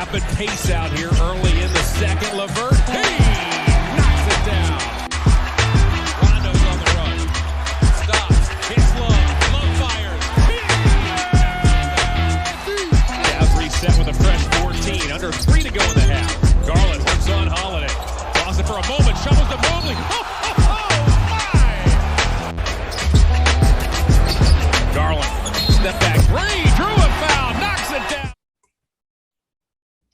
rapid pace out here early in the second. LeVert, hey, knocks it down. Rondo's on the run. Stops, hits Love. Love fires. Cavs reset with a fresh 14. Under 3 to go in the half. Garland works on Holiday. Lost it for a moment. Shovels to Mobley. Garland, step back three, drew a foul, knocks it down.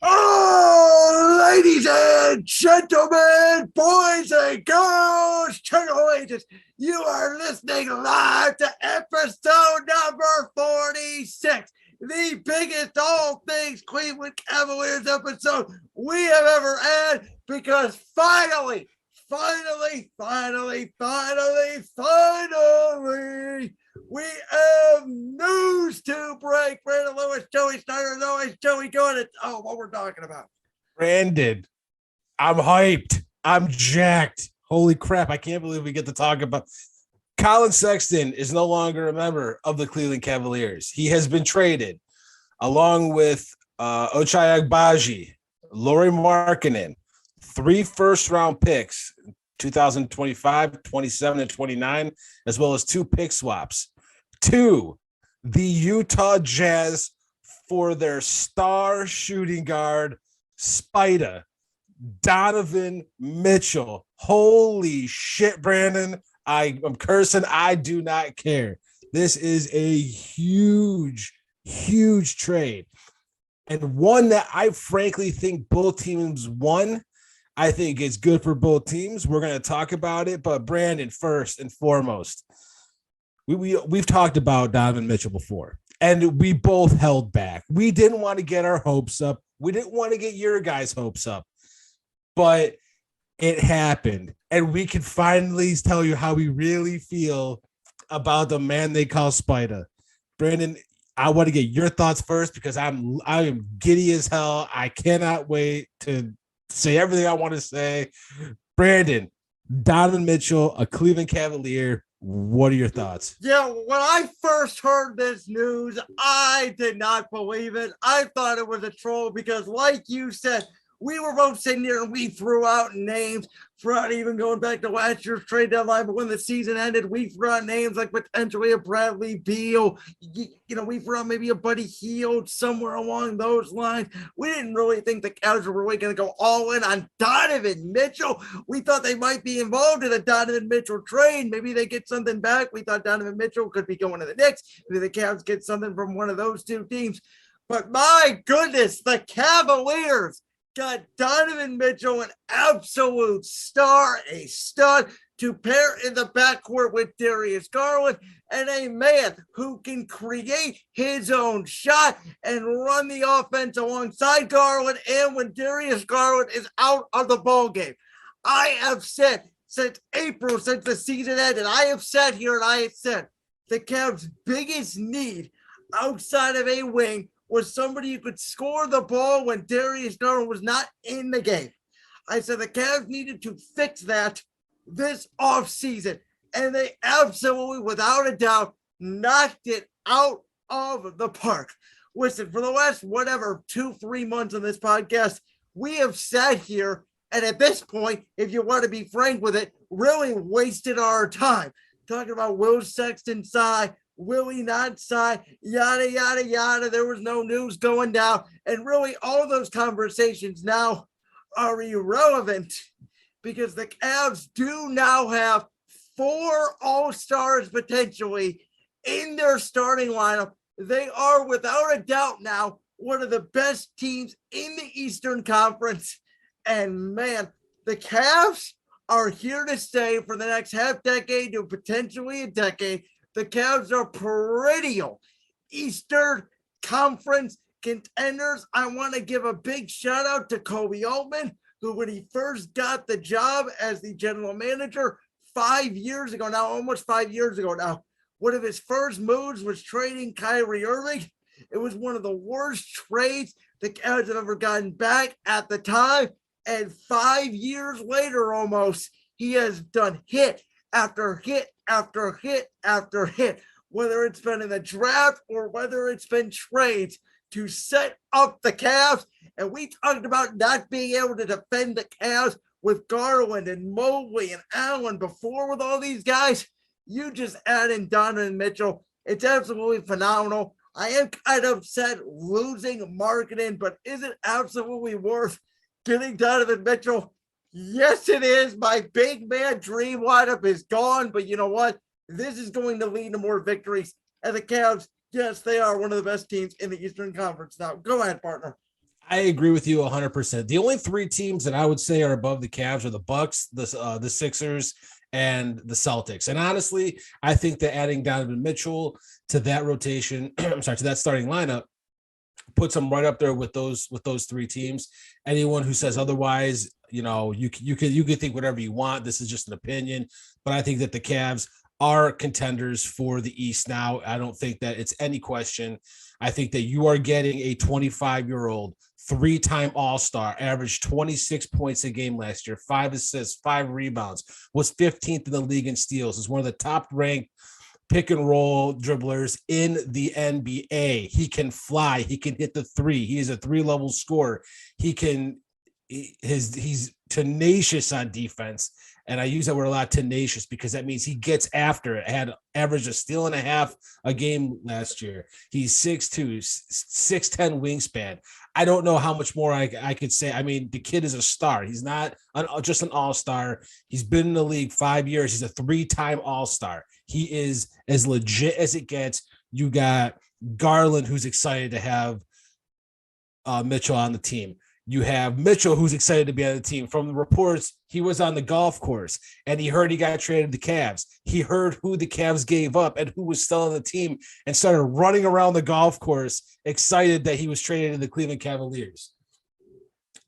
Oh, ladies and gentlemen, boys and girls, channel agents, you are listening live to episode number 46, the biggest all things Cleveland Cavaliers episode we have ever had, because finally, we have news to break. Brandon Lewis, Joey Snyder, Lewis, Joey, go ahead. Oh, what we're talking about. Brandon, I'm hyped. I'm jacked. Holy crap. I can't believe we get to talk about Colin Sexton is no longer a member of the Cleveland Cavaliers. He has been traded along with Ochai Agbaji, Lauri Markkanen, 3 first-round picks, 2025, 27, and 29, as well as 2 pick swaps to the Utah Jazz for their star shooting guard, Spida, Donovan Mitchell. Holy shit, Brandon. I'm cursing. I do not care. This is a huge, huge trade. And one that I frankly think both teams won. I think it's good for both teams. We're going to talk about it. But Brandon, first and foremost, we've talked about Donovan Mitchell before, and we both held back. We didn't want to get our hopes up. We didn't want to get your guys' hopes up. But it happened, and we can finally tell you how we really feel about the man they call Spida. Brandon, I want to get your thoughts first, because I am giddy as hell. I cannot wait to say everything I want to say. Brandon, Donovan Mitchell, a Cleveland Cavalier. What are your thoughts? Yeah, when I first heard this news, I did not believe it. I thought it was a troll because, like you said, we were both sitting here and we threw out names throughout, even going back to last year's trade deadline. But when the season ended, we threw out names like potentially a Bradley Beal. We threw out maybe a Buddy Hield, somewhere along those lines. We didn't really think the Cavs were really going to go all in on Donovan Mitchell. We thought they might be involved in a Donovan Mitchell trade. Maybe they get something back. We thought Donovan Mitchell could be going to the Knicks. Maybe the Cavs get something from one of those two teams. But my goodness, the Cavaliers got Donovan Mitchell, an absolute star, a stud, to pair in the backcourt with Darius Garland, and a man who can create his own shot and run the offense alongside Garland, and when Darius Garland is out of the ballgame. I have said since April, since the season ended, I have sat here and I have said the Cavs' biggest need outside of a wing was somebody who could score the ball when Darius Garland was not in the game. I said the Cavs needed to fix that this offseason, and they absolutely, without a doubt, knocked it out of the park. Listen, for the last 2-3 months on this podcast, we have sat here, and at this point, if you want to be frank with it, really wasted our time talking about Will Sexton sigh, Willie not sign, yada, yada, yada. There was no news going down. And really, all those conversations now are irrelevant because the Cavs do now have 4 All-Stars potentially in their starting lineup. They are, without a doubt now, one of the best teams in the Eastern Conference. And, man, the Cavs are here to stay for the next half decade to potentially a decade. The Cavs are perennial Eastern Conference contenders. I want to give a big shout out to Kobe Altman, who, when he first got the job as the general manager 5 years ago now, almost 5 years ago now, one of his first moves was trading Kyrie Irving. It was one of the worst trades the Cavs have ever gotten back at the time. And 5 years later, almost, he has done hit after hit after hit after hit, whether it's been in the draft or whether it's been trades to set up the Cavs. And we talked about not being able to defend the Cavs with Garland and Mobley and Allen before with all these guys. You just add in Donovan Mitchell. It's absolutely phenomenal. I am kind of upset losing Marketing, but is it absolutely worth getting Donovan Mitchell? Yes, it is. My big man dream lineup is gone, but you know what? This is going to lead to more victories. And the Cavs, yes, they are one of the best teams in the Eastern Conference now. Go ahead, partner. I agree with you 100%. The only three teams that I would say are above the Cavs are the Bucks, the Sixers, and the Celtics. And honestly, I think that adding Donovan Mitchell to that rotation, to that starting lineup, puts them right up there with those three teams. Anyone who says otherwise, you could think whatever you want. This is just an opinion, but I think that the Cavs are contenders for the East now. I don't think that it's any question. I think that you are getting a 25-year-old, three-time All-Star, averaged 26 points a game last year, 5 assists, 5 rebounds, was 15th in the league in steals, is one of the top-ranked pick and roll dribblers in the NBA. He can fly. He can hit the three. He is a 3-level scorer. He's tenacious on defense. And I use that word a lot, tenacious, because that means he gets after it. Had averaged a steal and a half a game last year. He's 6'2", 6'10" wingspan. I don't know how much more I could say. I mean, the kid is a star. He's not just an all-star. He's been in the league 5 years. He's a 3-time all-star. He is as legit as it gets. You got Garland, who's excited to have Mitchell on the team. You have Mitchell, who's excited to be on the team. From the reports, he was on the golf course, and he heard he got traded to the Cavs. He heard who the Cavs gave up and who was still on the team, and started running around the golf course, excited that he was traded to the Cleveland Cavaliers.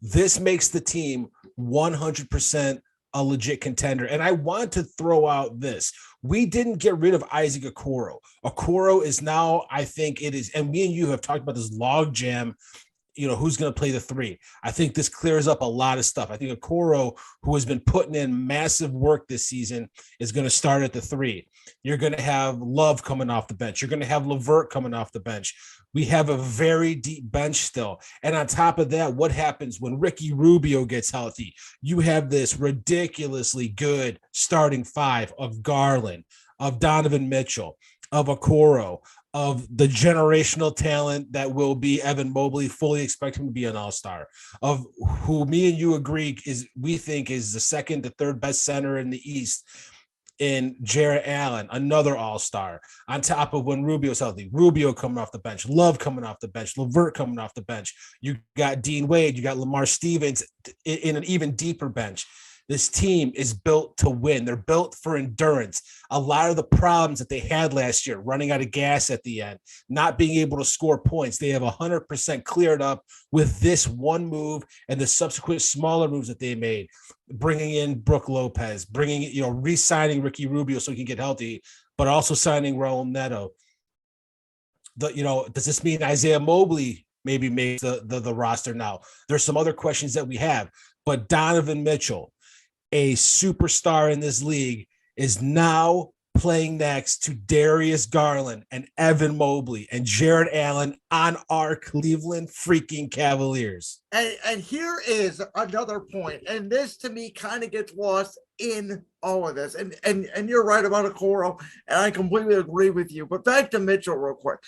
This makes the team 100% a legit contender. And I want to throw out this. We didn't get rid of Isaac Okoro. Okoro is now, I think it is, and me and you have talked about this log jam, who's going to play the three. I think this clears up a lot of stuff. I think Okoro, who has been putting in massive work this season, is going to start at the three. You're going to have Love coming off the bench. You're going to have LeVert coming off the bench. We have a very deep bench still. And on top of that, what happens when Ricky Rubio gets healthy? You have this ridiculously good starting five of Garland, of Donovan Mitchell, of Okoro, of the generational talent that will be Evan Mobley. Fully expect him to be an all-star, of who me and you agree we think is the second to third best center in the East in Jarrett Allen, another all-star, on top of when Rubio's healthy. Rubio coming off the bench, Love coming off the bench, LeVert coming off the bench. You got Dean Wade, you got Lamar Stevens in an even deeper bench. This team is built to win. They're built for endurance. A lot of the problems that they had last year, running out of gas at the end, not being able to score points, they have 100% cleared up with this one move and the subsequent smaller moves that they made, bringing in Brook Lopez, re-signing Ricky Rubio so he can get healthy, but also signing Raul Neto. Does this mean Isaiah Mobley maybe makes the roster now? There's some other questions that we have, but Donovan Mitchell, a superstar in this league, is now playing next to Darius Garland and Evan Mobley and Jarrett Allen on our Cleveland freaking Cavaliers. And here is another point, and this to me kind of gets lost in all of this. And you're right about Okoro, and I completely agree with you. But back to Mitchell real quick.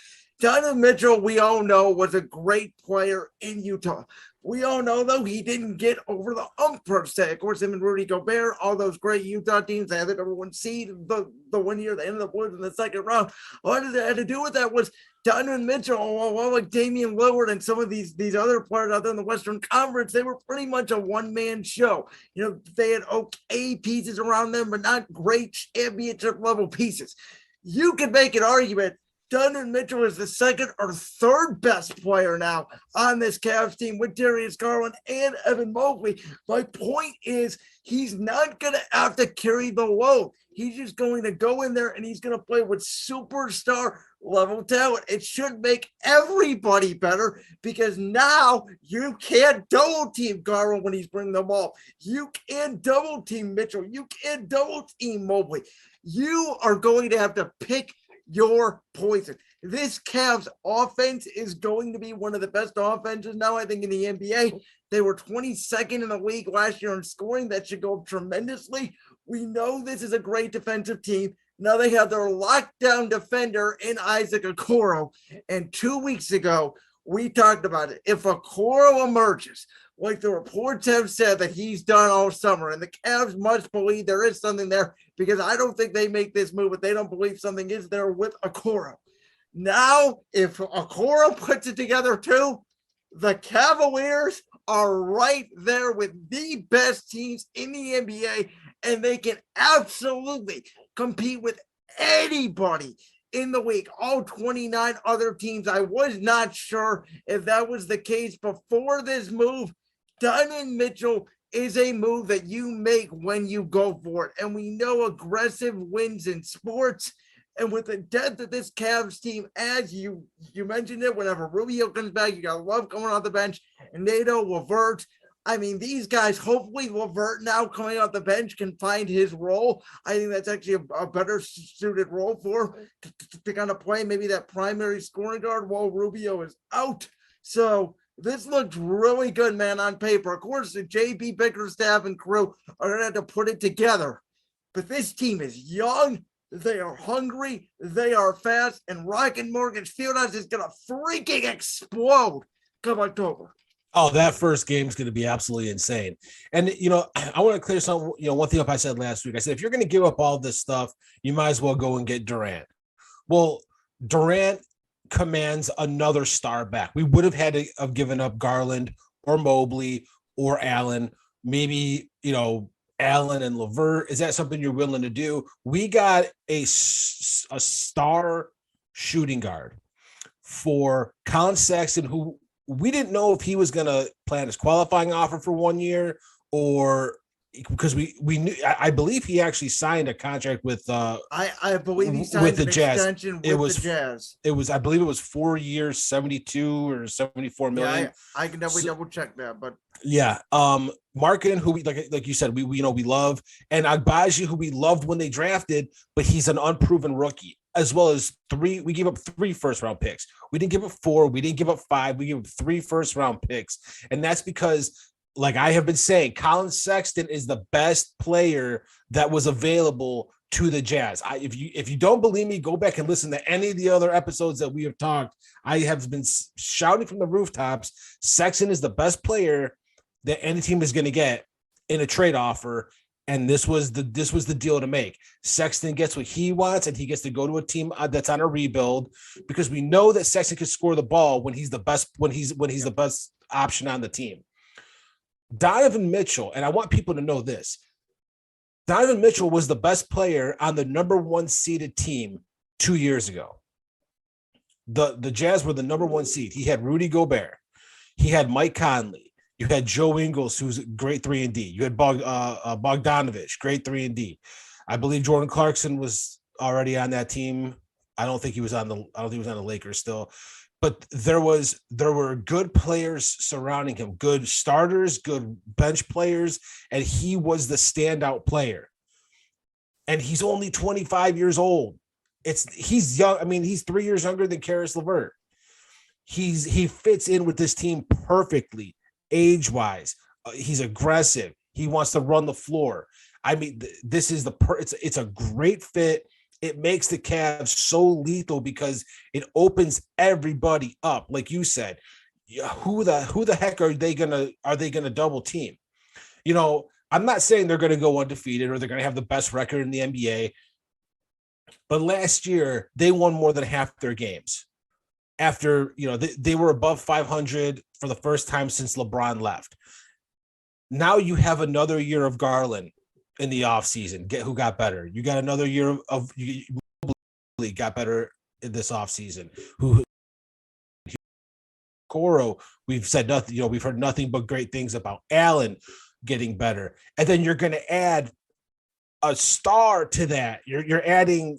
Donovan Mitchell, we all know, was a great player in Utah. We all know, though, he didn't get over the hump per se. Of course, him and Rudy Gobert, all those great Utah teams, they had the number one seed the 1 year, they ended up losing the second round. What it had to do with that was Donovan Mitchell, like Damian Lillard and some of these other players out there in the Western Conference, they were pretty much a one-man show. They had okay pieces around them, but not great championship-level pieces. You could make an argument Donovan Mitchell is the second or third best player now on this Cavs team with Darius Garland and Evan Mobley. My point is he's not going to have to carry the load. He's just going to go in there and he's going to play with superstar level talent. It should make everybody better because now you can't double team Garland when he's bringing the ball. You can't double team Mitchell. You can't double team Mobley. You are going to have to pick your poison. This Cavs offense is going to be one of the best offenses now, I think, in the NBA. They were 22nd in the league last year in scoring. That should go up tremendously. We know this is a great defensive team. Now they have their lockdown defender in Isaac Okoro. And 2 weeks ago, we talked about it. If Okoro emerges, like the reports have said that he's done all summer, and the Cavs must believe there is something there, because I don't think they make this move if they don't believe something is there with Okoro. Now, if Okoro puts it together too, the Cavaliers are right there with the best teams in the NBA, and they can absolutely compete with anybody in the league, all 29 other teams. I was not sure if that was the case before this move. Donovan Mitchell is a move that you make when you go for it. And we know aggressive wins in sports. And with the depth of this Cavs team, as you mentioned it, whenever Rubio comes back, you got to love coming off the bench. And Nato, LeVert, I mean, these guys, hopefully LeVert now coming off the bench can find his role. I think that's actually a better suited role for him to kind of play maybe that primary scoring guard while Rubio is out. So this looks really good, man, on paper. Of course, the JB Bickerstaff and crew are going to have to put it together. But this team is young. They are hungry. They are fast. And Rocket Mortgage Fieldhouse is going to freaking explode come October. Oh, that first game is going to be absolutely insane. And, I want to clear some, one thing up I said last week. I said, if you're going to give up all this stuff, you might as well go and get Durant. Well, Durant commands another star back. We would have had to have given up Garland or Mobley or Allen, maybe, Allen and LeVert. Is that something you're willing to do? We got a star shooting guard for Colin Sexton, who we didn't know if he was going to plan his qualifying offer for 1 year, or because we knew, I believe he actually signed a contract with I believe he signed with the Jazz. The Jazz. It was I believe it was 4 years, 72 or 74 million. Yeah, I can definitely double check that, but yeah. Markin, who we like you said, we love, and Agbaji, who we loved when they drafted, but he's an unproven rookie. As well as we gave up 3 first-round picks. We didn't give up 4. We didn't give up 5. We gave up 3 first-round picks. And that's because, like I have been saying, Colin Sexton is the best player that was available to the Jazz. If you don't believe me, go back and listen to any of the other episodes that we have talked. I have been shouting from the rooftops, Sexton is the best player that any team is going to get in a trade offer. And this was the deal to make. Sexton gets what he wants, and he gets to go to a team that's on a rebuild, because we know that Sexton can score the ball when he's the best the best option on the team. Donovan Mitchell, and I want people to know this: Donovan Mitchell was the best player on the number 1 seeded team 2 years ago. The Jazz were the number 1 seed. He had Rudy Gobert, he had Mike Conley. You had Joe Ingles, who's a great 3-and-D. You had Bogdanovich, great 3-and-D. I believe Jordan Clarkson was already on that team. I don't think he was on the Lakers still. But there were good players surrounding him, good starters, good bench players, and he was the standout player. And he's only 25 years old. He's young. I mean, he's 3 years younger than Karis LeVert. He fits in with this team perfectly. Age-wise, he's aggressive. He wants to run the floor. I mean, this is it's a great fit. It makes the Cavs so lethal because it opens everybody up. Like you said, who the heck are they gonna double team? I'm not saying they're gonna go undefeated or they're gonna have the best record in the NBA, but last year they won more than half their games. After, they were above 500 for the first time since LeBron left. Now you have another year of Garland in the offseason, who got better. You got another year of got better in this offseason. Coro, we've said nothing, we've heard nothing but great things about. Allen getting better. And then you're going to add a star to that. You're adding,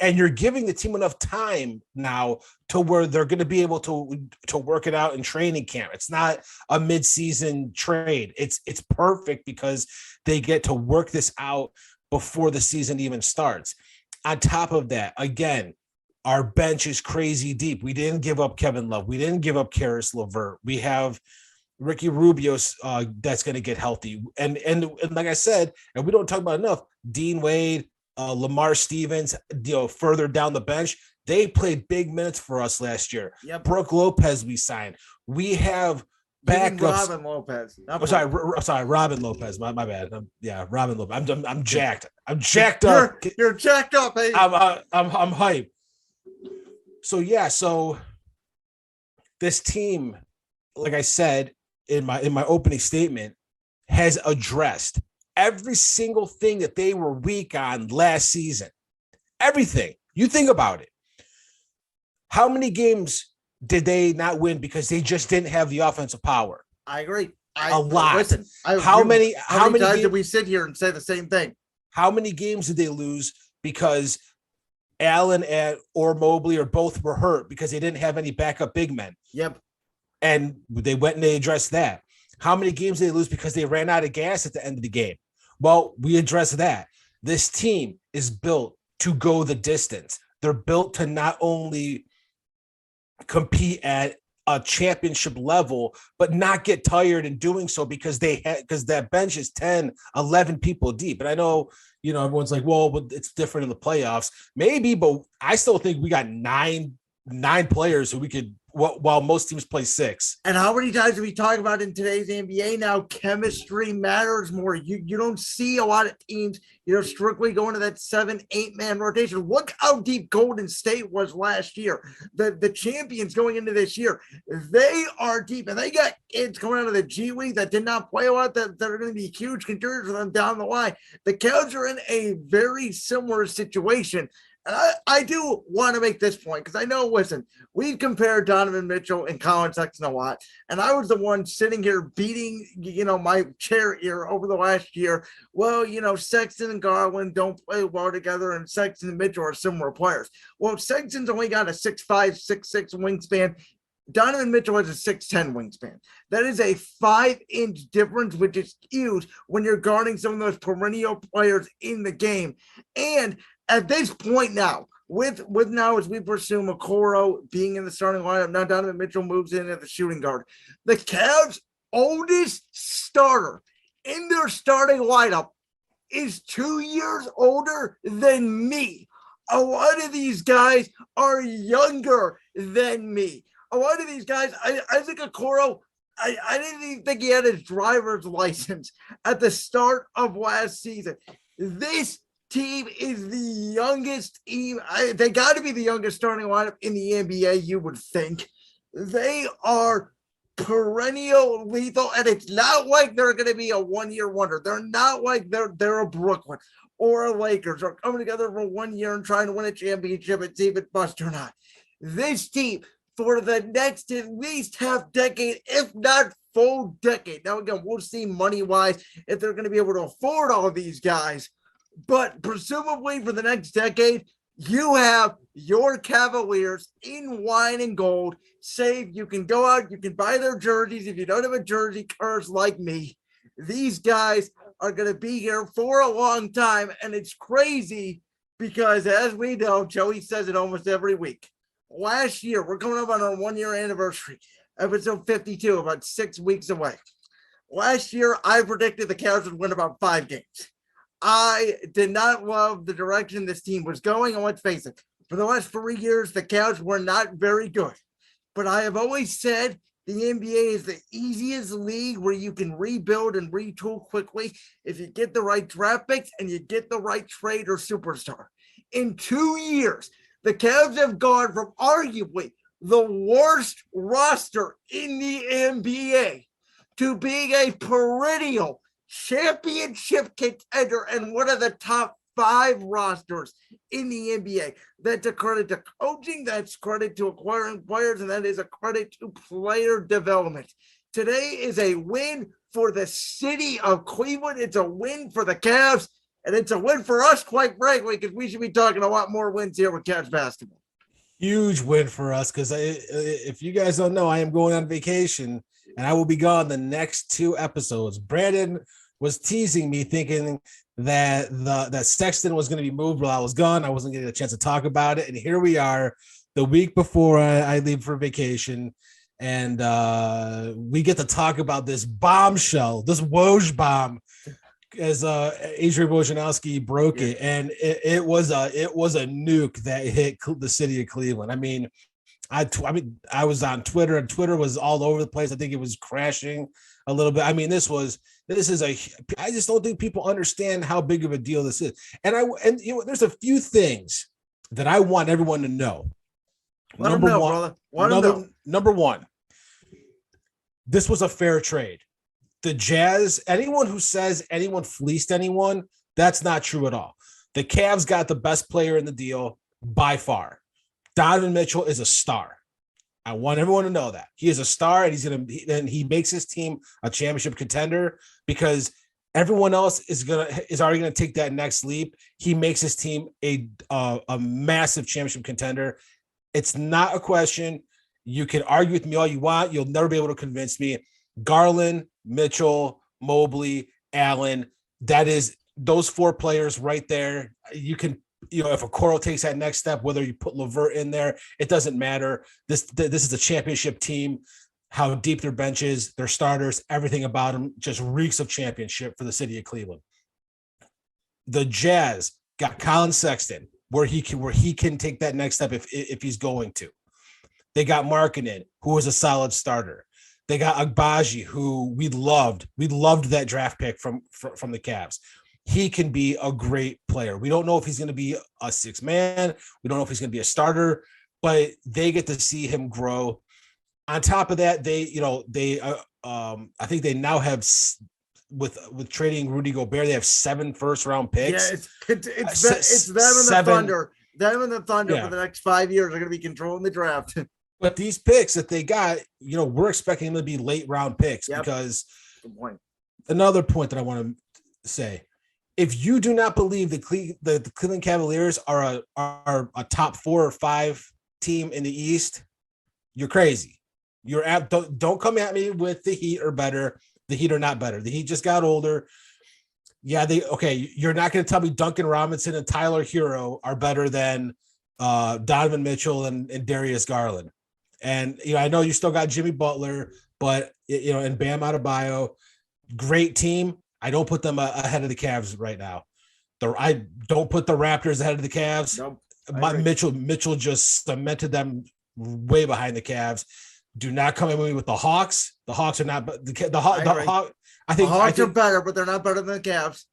and you're giving the team enough time now to where they're going to be able to work it out in training camp. It's not a mid-season trade. It's perfect because they get to work this out before the season even starts. On top of that, again, Our bench is crazy deep. We didn't give up Kevin Love. We didn't give up Karis LeVert. We have Ricky Rubio's that's going to get healthy. And like I said, and we don't talk about enough, Dean Wade, Lamar Stevens, further down the bench, they played big minutes for us last year. Yep. Brooke Lopez we signed. We have backups. Robin Lopez. Sorry, Robin Lopez. My bad. Robin Lopez. I'm jacked. I'm jacked up. You're jacked up. Hey. I'm hyped. So this team, like I said in my opening statement, has addressed every single thing that they were weak on last season. Everything. You think about it. How many games did they not win because they just didn't have the offensive power? I agree. A lot. Listen, how many times did we sit here and say the same thing? How many games did they lose because Allen or Mobley or both were hurt because they didn't have any backup big men? Yep. And they went and they addressed that. How many games did they lose because they ran out of gas at the end of the game? Well, we addressed that. This team is built to go the distance. They're built to not only compete at a championship level, but not get tired in doing so because that bench is 10, 11 people deep. And I know, everyone's like, well, but it's different in the playoffs. Maybe, but I still think we got nine players who we could, while most teams play 6. And how many times do we talk about in today's NBA now, chemistry matters more. You don't see a lot of teams, strictly going to that 7-8 man rotation. Look how deep Golden State was last year. The champions going into this year, they are deep, and they got kids coming out of the G League that did not play a lot that are going to be huge contributors for them down the line. The Cavs are in a very similar situation. And I do want to make this point because I know, listen, we've compared Donovan Mitchell and Colin Sexton a lot. And I was the one sitting here beating, my chair ear over the last year. Well, Sexton and Garland don't play well together, and Sexton and Mitchell are similar players. Well, Sexton's only got a 6'5", 6'6" wingspan. Donovan Mitchell has a 6'10" wingspan. That is a 5-inch difference, which is huge when you're guarding some of those perennial players in the game. And at this point now, with now as we presume Okoro being in the starting lineup, now Donovan Mitchell moves in at the shooting guard. The Cavs' oldest starter in their starting lineup is 2 years older than me. A lot of these guys are younger than me. A lot of these guys, I think Okoro, I didn't even think he had his driver's license at the start of last season. This team is the youngest team. They got to be the youngest starting lineup in the NBA, you would think. They are perennial lethal, and it's not like they're going to be a one-year wonder. They're not like they're a Brooklyn or a Lakers or coming together for 1 year and trying to win a championship and see if it busts or not. This team, for the next at least half decade, if not full decade. Now, again, we'll see money-wise if they're going to be able to afford all of these guys. But presumably for the next decade, you have your Cavaliers in wine and gold. Save you can go out, you can buy their jerseys. If you don't have a jersey curse like me, these guys are going to be here for a long time. And it's crazy because, as we know, Joey says it almost every week. Last year, we're coming up on our 1 year anniversary, episode 52, about 6 weeks away. Last year, I predicted the Cavs would win about 5 games. I did not love the direction this team was going. And let's face it, for the last 3 years, the Cavs were not very good. But I have always said the NBA is the easiest league where you can rebuild and retool quickly if you get the right draft picks and you get the right trade or superstar. In 2 years, the Cavs have gone from arguably the worst roster in the NBA to being a perennial championship contender and one of the top 5 rosters in the NBA. That's a credit to coaching, that's credit to acquiring players, and that is a credit to player development. Today is a win for the city of Cleveland. It's a win for the Cavs, and it's a win for us, quite frankly, because we should be talking a lot more wins here with Cavs basketball. Huge win for us because if you guys don't know, I am going on vacation, and I will be gone the next 2 episodes. Brandon was teasing me thinking that Sexton was going to be moved while I was gone. I wasn't getting a chance to talk about it. And here we are the week before I leave for vacation. And we get to talk about this bombshell, this Woj bomb, as Adrian Wojnarowski broke it. And it was a nuke that hit the city of Cleveland. I mean, I was on Twitter, and Twitter was all over the place. I think it was crashing a little bit. I mean, I just don't think people understand how big of a deal this is. And there's a few things that I want everyone to know. Number one, this was a fair trade. The Jazz, anyone who says anyone fleeced anyone, that's not true at all. The Cavs got the best player in the deal by far. Donovan Mitchell is a star. I want everyone to know that he is a star, and he makes his team a championship contender because everyone else is already gonna take that next leap. He makes his team a massive championship contender. It's not a question. You can argue with me all you want. You'll never be able to convince me. Garland, Mitchell, Mobley, Allen. That is those four players right there. You can. If Okoro takes that next step, whether you put LeVert in there, it doesn't matter. This is a championship team. How deep their bench is, their starters, everything about them just reeks of championship for the city of Cleveland. The Jazz got Colin Sexton, where he can take that next step if he's going to. They got Markkanen, who was a solid starter. They got Agbaji, who we loved. We loved that draft pick from the Cavs. He can be a great player. We don't know if he's going to be a six man. We don't know if he's going to be a starter, but they get to see him grow. On top of that, I think they now have with trading Rudy Gobert, they have 7 first-round picks. Yeah, it's them and the Thunder. Them and the Thunder for the next 5 years are going to be controlling the draft. But these picks that they got, we're expecting them to be late-round picks because another point that I want to say. If you do not believe the Cleveland Cavaliers are a top 4 or 5 team in the East, you're crazy. Don't come at me with the Heat are better. The Heat are not better. The Heat just got older. Yeah, you're not going to tell me Duncan Robinson and Tyler Hero are better than Donovan Mitchell and Darius Garland. And I know you still got Jimmy Butler, but and Bam Adebayo, great team. I don't put them ahead of the Cavs right now. I don't put the Raptors ahead of the Cavs. Nope. Mitchell just cemented them way behind the Cavs. Do not come at me with the Hawks. The Hawks are not. The Hawks. I think are better, but they're not better than the Cavs.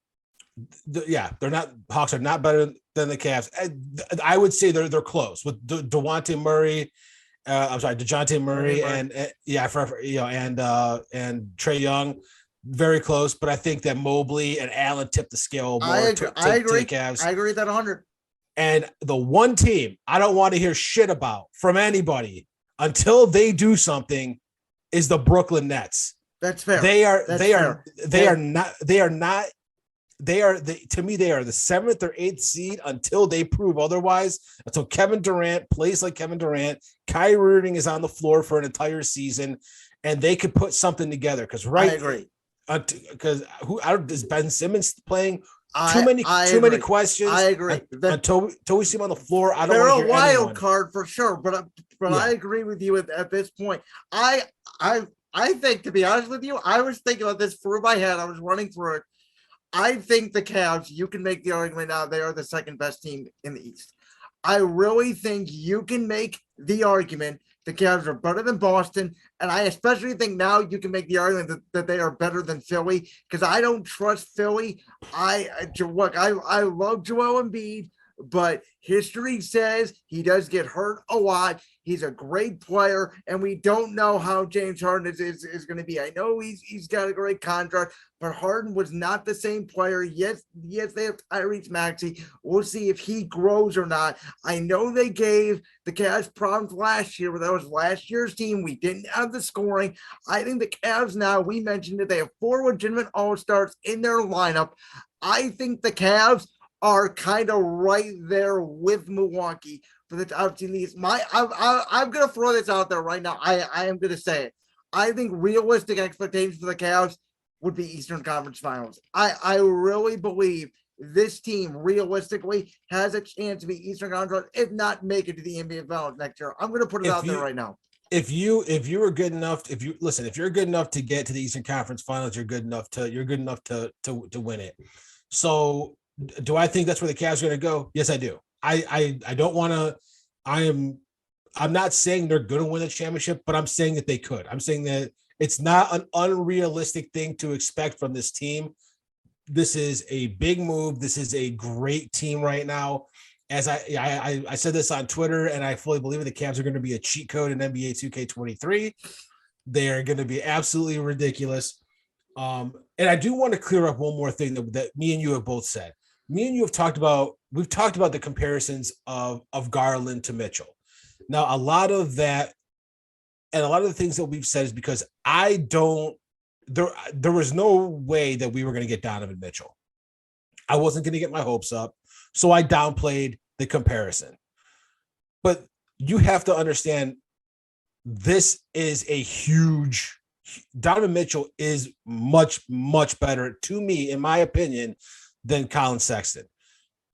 They're not. Hawks are not better than the Cavs. I would say they're close with DeJounte Murray. DeJounte Murray and Trae Young. Very close, but I think that Mobley and Allen tipped the scale more. I agree. To the Cavs. I agree with that 100. And the one team I don't want to hear shit about from anybody until they do something is the Brooklyn Nets. That's fair. They are the 7th or 8th seed until they prove otherwise. Until Kevin Durant plays like Kevin Durant, Kyrie Irving is on the floor for an entire season, and they could put something together. I agree. Because is Ben Simmons playing? Too many questions. I agree. Until we see him on the floor, I don't. They're want to hear a wild anyone. card for sure, but I agree with you at this point. I think, to be honest with you, I was thinking about this through my head. I was running through it. I think the Cavs, you can make the argument now they are the second best team in the East. I really think you can make the argument the Cavs are better than Boston, and I especially think now you can make the argument that they are better than Philly, because I don't trust Philly. I love Joel Embiid, but history says he does get hurt a lot. He's a great player, and we don't know how James Harden is going to be. I know he's got a great contract, but Harden was not the same player. Yes, they have Tyrese Maxey. We'll see if he grows or not. I know they gave the Cavs problems last year, but that was last year's team. We didn't have the scoring. I think the Cavs now, we mentioned that they have 4 legitimate all-stars in their lineup. I think the Cavs are kind of right there with Milwaukee for the top team. I'm going to throw this out there right now. I am going to say it. I think realistic expectations for the Cavs would be Eastern Conference Finals. I really believe this team realistically has a chance to be Eastern Conference, if not make it to the NBA Finals next year. I'm going to put it out there right now. If you were good enough, if you're good enough to get to the Eastern Conference Finals, you're good enough to win it. So do I think that's where the Cavs are going to go? Yes, I do. I don't want to. I'm not saying they're going to win the championship, but I'm saying that they could. I'm saying that it's not an unrealistic thing to expect from this team. This is a big move. This is a great team right now. As I said this on Twitter, and I fully believe it, the Cavs are going to be a cheat code in NBA 2K23. They are going to be absolutely ridiculous. And I do want to clear up one more thing that me and you have both said. Me and you have talked about, we've talked about the comparisons of Garland to Mitchell. Now, a lot of that and a lot of the things that we've said is because there was no way that we were going to get Donovan Mitchell. I wasn't going to get my hopes up. So I downplayed the comparison. But you have to understand, this is a huge – Donovan Mitchell is much, much better, to me, in my opinion, than Colin Sexton.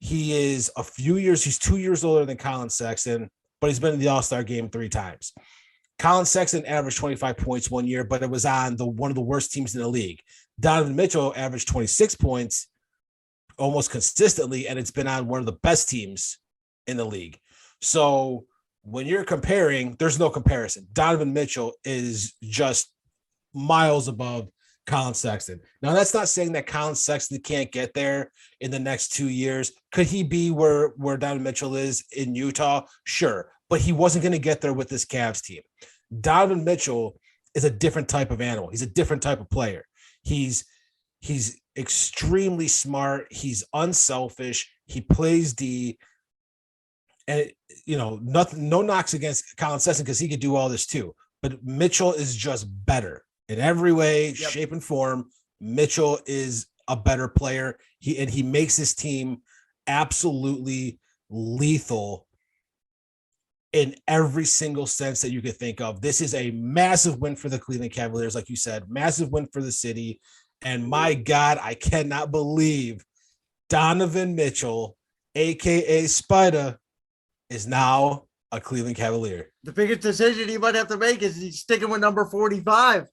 He is he's 2 years older than Colin Sexton, but he's been in the All-Star game 3 times. Colin Sexton averaged 25 points one year, but it was on one of the worst teams in the league. Donovan Mitchell averaged 26 points almost consistently, and it's been on one of the best teams in the league. So when you're comparing, there's no comparison. Donovan Mitchell is just miles above Colin Sexton. Now, that's not saying that Colin Sexton can't get there in the next 2 years. Could he be where Donovan Mitchell is in Utah? Sure, but he wasn't going to get there with this Cavs team. Donovan Mitchell is a different type of animal. He's a different type of player. He's extremely smart. He's unselfish. He plays D. And no knocks against Colin Sexton because he could do all this too. But Mitchell is just better in every way, shape, and form. Mitchell is a better player. He makes his team absolutely lethal in every single sense that you could think of. This is a massive win for the Cleveland Cavaliers, like you said, massive win for the city. And my God, I cannot believe Donovan Mitchell, a.k.a. Spider, is now a Cleveland Cavalier. The biggest decision he might have to make is he's sticking with number 45.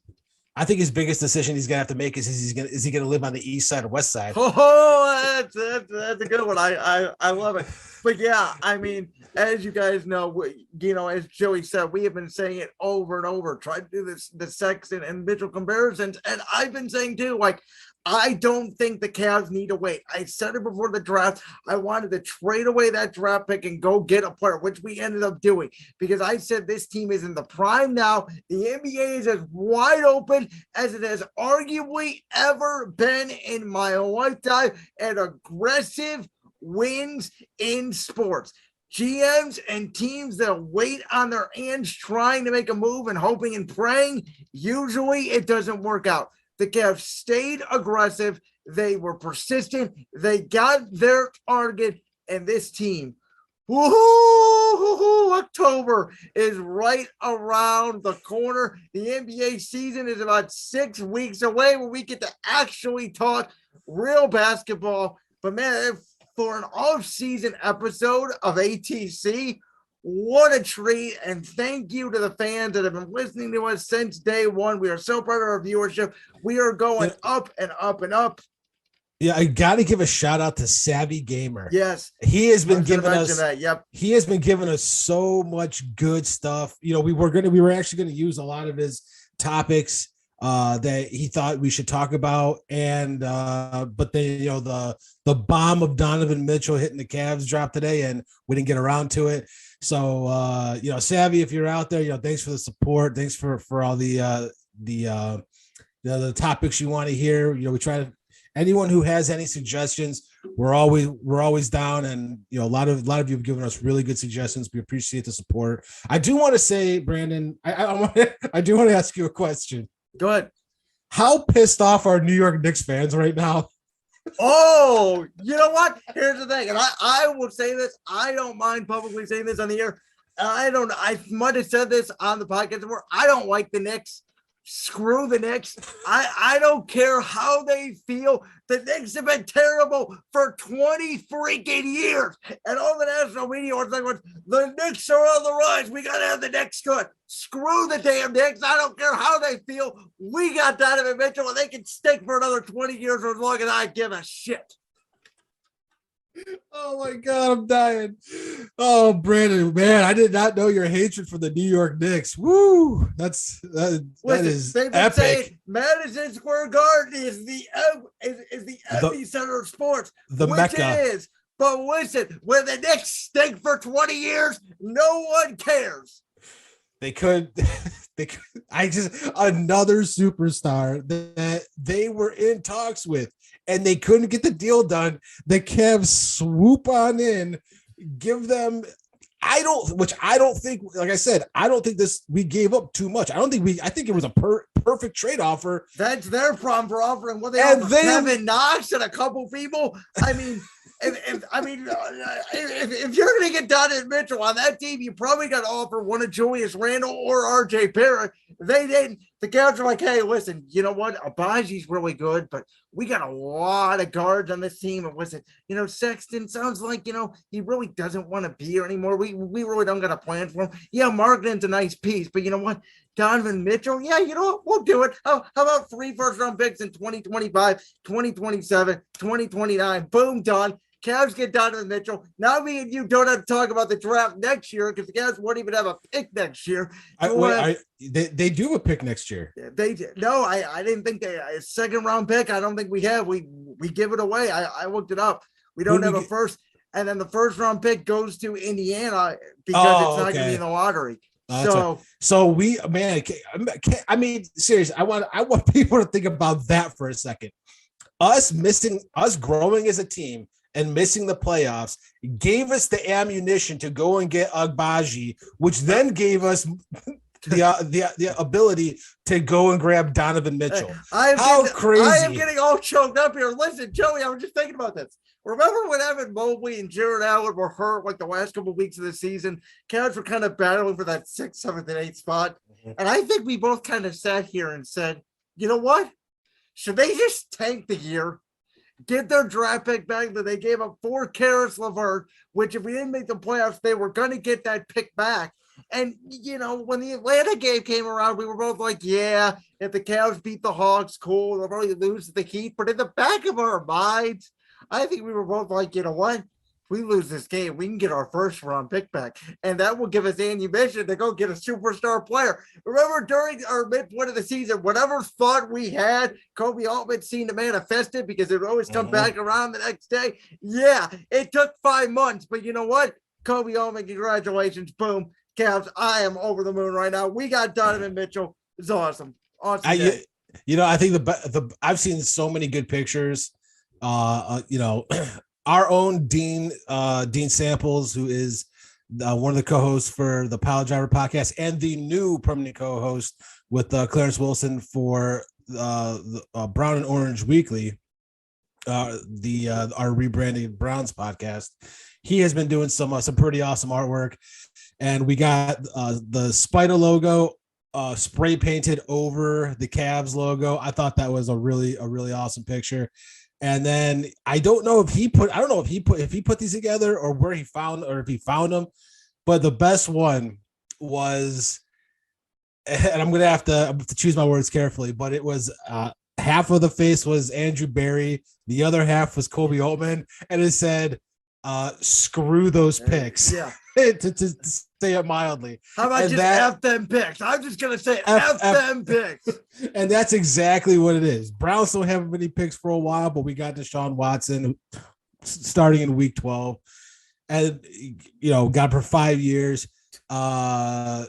I think his biggest decision he's gonna have to make is he gonna live on the east side or west side? Oh, that's a good one. I love it. But yeah, I mean, as you guys know, as Joey said, we have been saying it over and over. Try to do the Sexton and Mitchell comparisons, and I've been saying too, like, I don't think the Cavs need to wait. I said it before the draft. I wanted to trade away that draft pick and go get a player, which we ended up doing because I said this team is in the prime now. The NBA is as wide open as it has arguably ever been in my lifetime, and aggressive wins in sports. GMs and teams that wait on their hands trying to make a move and hoping and praying, usually it doesn't work out. The Cavs stayed aggressive. They were persistent. They got their target, and this team, October is right around the corner. The NBA season is about 6 weeks away when we get to actually talk real basketball. But man, for an off-season episode of ATC, what a treat, and thank you to the fans that have been listening to us since day one. We are so proud of our viewership. We are going up and up and up. Yeah, I got to give a shout out to Savvy Gamer. Yes, he has been giving us that. Yep, he has been giving us so much good stuff. We were actually going to use a lot of his topics that he thought we should talk about, and but then the bomb of Donovan Mitchell hitting the Cavs dropped today, and we didn't get around to it. So Savvy, if you're out there, thanks for the support. Thanks for all the topics you want to hear. We try to. Anyone who has any suggestions, we're always down, and a lot of you have given us really good suggestions. We appreciate the support. I do want to say, Brandon, I do want to ask you a question. Go ahead. How pissed off are New York Knicks fans right now? Oh, you know what? Here's the thing, and I will say this. I don't mind publicly saying this on the air. I might have said this on the podcast before. I don't like the Knicks. Screw the Knicks. I don't care how they feel. The Knicks have been terrible for 20 freaking years. And all the national media was like, the Knicks are on the rise. We got to have the Knicks good. Screw the damn Knicks. I don't care how they feel. We got Donovan Mitchell, and they can stink for another 20 years as long as I give a shit. Oh my God, I'm dying. Oh, Brandon, man, I did not know your hatred for the New York Knicks. Woo, that is epic. Saying Madison Square Garden is the epicenter of sports, the which Mecca. It is. But listen, when the Knicks stink for 20 years, no one cares. They could. Another superstar that they were in talks with, and they couldn't get the deal done. The Cavs swoop on in, give them. I don't think, like I said, I don't think we gave up too much. I think it was a perfect trade offer. That's their problem for offering what they offer. Kevin Knox and a couple people. I mean, if you're going to get Donovan Mitchell on that team, you probably got to offer one of Julius Randle or RJ Barrett. They didn't. The Cavs are like, hey, listen, you know what? Abaji's really good, but we got a lot of guards on this team. And listen, Sexton sounds like, he really doesn't want to be here anymore. We really don't got a plan for him. Yeah, Markkanen's a nice piece, but you know what? Donovan Mitchell, yeah, you know what? We'll do it. How about 3 first-round picks in 2025, 2027, 2029? Boom, done. Cavs get Donovan Mitchell. Now me and you don't have to talk about the draft next year because the Cavs won't even have a pick next year. They do have a pick next year. They did. No, I didn't think a second round pick. I don't think we have. We give it away. I looked it up. We don't have a first, and then the first round pick goes to Indiana because it's not going to be in the lottery. Seriously, I want people to think about that for a second. Us growing as a team and missing the playoffs gave us the ammunition to go and get Agbaji, which then gave us the ability to go and grab Donovan Mitchell. How crazy! I am getting all choked up here. Listen, Joey, I was just thinking about this. Remember when Evan Mobley and Jared Allen were hurt like the last couple of weeks of the season? Cavs were kind of battling for that 6th, 7th, and 8th spot. Mm-hmm. And I think we both kind of sat here and said, you know what? Should they just tank the year? Get their draft pick back that they gave up for Karis LeVert, which if we didn't make the playoffs, they were going to get that pick back. And, when the Atlanta game came around, we were both like, yeah, if the Cavs beat the Hawks, cool. They'll probably lose to the Heat. But in the back of our minds, I think we were both like, you know what? We lose this game, we can get our first round pick back. And that will give us ammunition to go get a superstar player. Remember during our midpoint of the season, whatever thought we had, Kobe Altman seemed to manifest it because it would always come back around the next day. Yeah, it took 5 months, but you know what? Kobe Altman, congratulations. Boom. Cavs, I am over the moon right now. We got Donovan Mitchell. It's awesome. Awesome. I think I've seen so many good pictures. Our own Dean Samples, who is one of the co-hosts for the Pile Driver podcast and the new permanent co-host with Clarence Wilson for the Brown and Orange Weekly, our rebranded Browns podcast. He has been doing some pretty awesome artwork, and we got the Spider logo spray painted over the Cavs logo. I thought that was a really awesome picture. And then I don't know if he put these together or if he found them, but the best one was, and I'm going to have to choose my words carefully, but it was half of the face was Andrew Barry. The other half was Kobe Altman. And it said, screw those picks. Yeah. to say it mildly. How about F them picks? I'm just going to say F them picks. And that's exactly what it is. Browns don't have many picks for a while, but we got Deshaun Watson starting in week 12 and, got for 5 years. Cavs,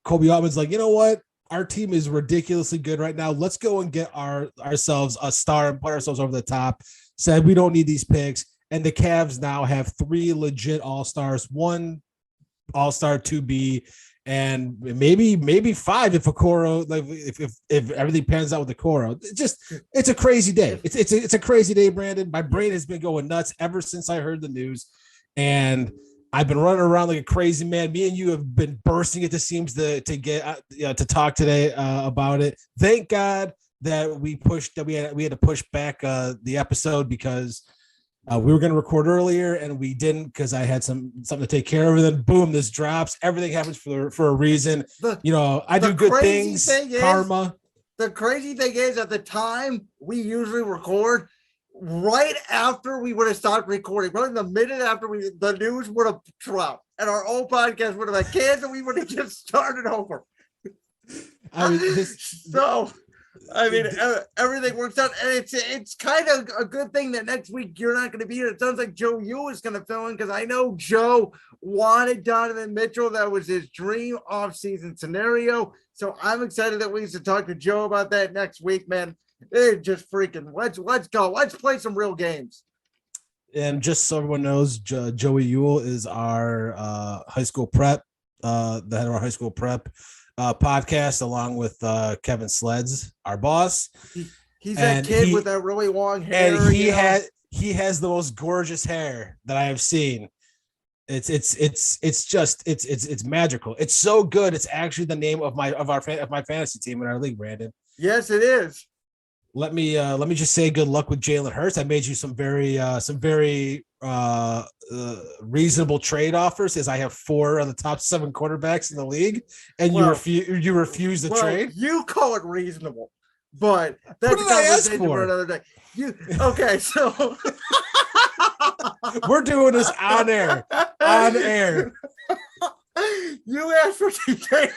Kobe Altman's like, you know what? Our team is ridiculously good right now. Let's go and get ourselves a star and put ourselves over the top. Said we don't need these picks. And the Cavs now have 3 legit all-stars, 1 all-star 2B, and maybe 5 if Okoro, like if everything pans out with Okoro. It's a crazy day. It's a crazy day, Brandon. My brain has been going nuts ever since I heard the news. And I've been running around like a crazy man. Me and you have been bursting at the seams to get to talk today about it. Thank God that we had to push back the episode because we were going to record earlier and we didn't because I had something to take care of. And then boom, this drops. Everything happens for a reason. I do good things. Karma. The crazy thing is, at the time we usually record, right after we would have stopped recording, probably the minute after the news would have dropped and our old podcast would have been canceled, we would have just started over. Everything works out, and it's kind of a good thing that next week you're not going to be here. It sounds like Joe Yu is going to fill in because I know Joe wanted Donovan Mitchell. That was his dream off-season scenario. So I'm excited that we used to talk to Joe about that next week, man. It just freaking let's go. Let's play some real games. And just so everyone knows, Joey Ewell is our high school prep, the head of our high school prep podcast, along with Kevin Sleds, our boss. He's that kid with that really long hair. And he has the most gorgeous hair that I have seen. It's magical. It's so good. It's actually the name of my fantasy team in our league, Brandon. Yes, it is. Let me just say good luck with Jalen Hurts. I made you some very reasonable trade offers, as I have 4 of the top 7 quarterbacks in the league, and you refuse to trade. You call it reasonable, but that's a conversation for another day. Okay, so we're doing this on air. On air. You asked for TJ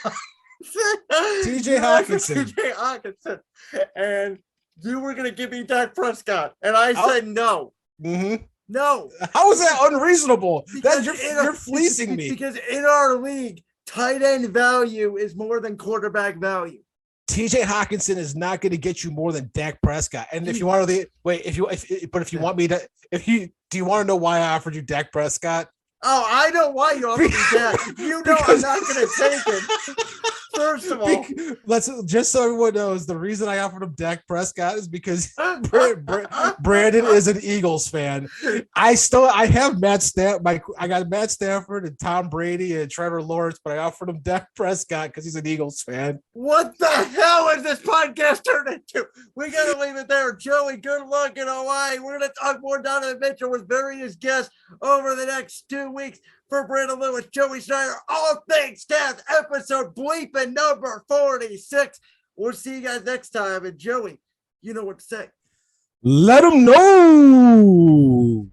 Hawkinson, and you were going to give me Dak Prescott, and I said no. Mm-hmm. No. How is that unreasonable? You're fleecing me. Because in our league, tight end value is more than quarterback value. TJ Hawkinson is not going to get you more than Dak Prescott. And if you want to do you want to know why I offered you Dak Prescott? Oh, I know why you offered me Dak. You know I'm not going to take it. First of all, just so everyone knows, the reason I offered him Dak Prescott is because Brandon is an Eagles fan. I have Matt Stafford. I got Matt Stafford and Tom Brady and Trevor Lawrence, but I offered him Dak Prescott because he's an Eagles fan. What the hell is this podcast turned into? We got to leave it there. Joey, good luck in Hawaii. We're going to talk more Donovan Mitchell with various guests over the next 2 weeks. For Brandon Lewis, Joey Schneider, All Things Cavs, episode bleeping number 46. We'll see you guys next time. And Joey, you know what to say. Let them know.